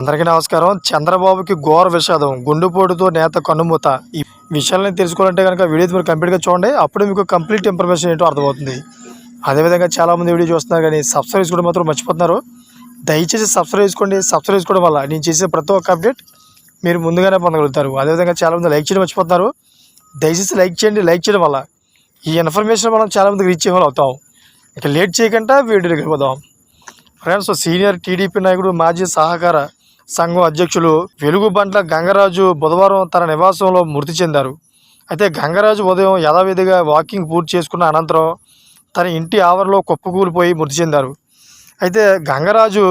అందరికీ నమస్కారం. చంద్రబాబుకి ఘోర విషాదం. గుండెపోటుతో నేత కన్నుమూత. ఈ విషయాలను తెలుసుకోవాలంటే కనుక వీడియో మీరు కంప్లీట్గా చూడండి. అప్పుడు మీకు కంప్లీట్ ఇన్ఫర్మేషన్ ఏంటో అర్థమవుతుంది. అదేవిధంగా చాలామంది వీడియో చూస్తున్నారు కానీ సబ్స్క్రైబ్ చేసుకోవడం మాత్రం మర్చిపోతున్నారు. దయచేసి సబ్స్క్రైబ్ చేసుకోండి. సబ్స్క్రైబ్ చేసుకోవడం వల్ల నేను చేసే ప్రతి ఒక్క అప్డేట్ మీరు ముందుగానే పొందగలుగుతారు. అదేవిధంగా చాలామంది లైక్ చేయడం మర్చిపోతున్నారు. దయచేసి లైక్ చేయండి. లైక్ చేయడం వల్ల ఈ ఇన్ఫర్మేషన్ మనం చాలామందికి రీచ్ చేయడం అవుతాం. ఇక లేట్ చేయకుండా వీడియోకి వెళ్ళిపోదాం. ఫ్రెండ్స్, సీనియర్ టీడీపీ నాయకుడు మాజీ సహకార సంఘం అధ్యక్షులు వెలుగుబంట్ల గంగరాజు బుధవారం తన నివాసంలో మృతి చెందారు. అయితే గంగరాజు ఉదయం యథావిధిగా వాకింగ్ పూర్తి చేసుకున్న అనంతరం తన ఇంటి ఆవరణలో కుప్పకూలిపోయి మృతి చెందారు. అయితే గంగరాజు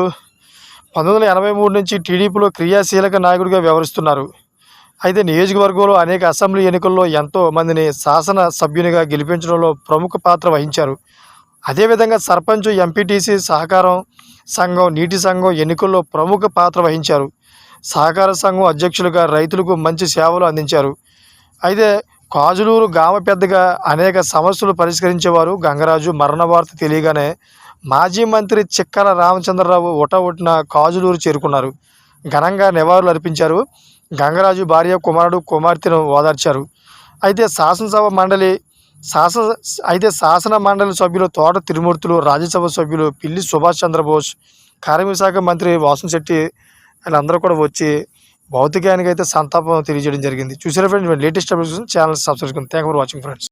1983 నుంచి టీడీపీలో క్రియాశీలక నాయకుడిగా వ్యవహరిస్తున్నారు. అయితే నియోజకవర్గంలో అనేక అసెంబ్లీ ఎన్నికల్లో ఎంతో మందిని శాసన సభ్యునిగా గెలిపించడంలో ప్రముఖ పాత్ర వహించారు. అదేవిధంగా సర్పంచ్, ఎంపీటీసీ, సహకారం సంఘం, నీటి సంఘం ఎన్నికల్లో ప్రముఖ పాత్ర వహించారు. సహకార సంఘం అధ్యక్షులుగా రైతులకు మంచి సేవలు అందించారు. అయితే కాజులూరు గ్రామ పెద్దగా అనేక సమస్యలు పరిష్కరించేవారు. గంగరాజు మరణ వార్త తెలియగానే మాజీ మంత్రి చిక్కల రామచంద్రరావు ఒటొట్టిన కాజులూరు చేరుకున్నారు. ఘనంగా నివాళులు అర్పించారు. గంగరాజు భార్య, కుమార్తెను ఓదార్చారు. అయితే శాసన మండలి సభ్యులు తోట తిరుమూర్తులు, రాజ్యసభ సభ్యులు పిల్లి సుభాష్ చంద్రబోస్, కార్మిక శాఖ మంత్రి వాసంశెట్టి వీళ్ళందరూ కూడా వచ్చి భౌతికానికి అయితే సంతాపం తెలియజేయడం జరిగింది. చూసారా friends, latest updates channel subscribe చేసుకోండి. Thank for watching friends.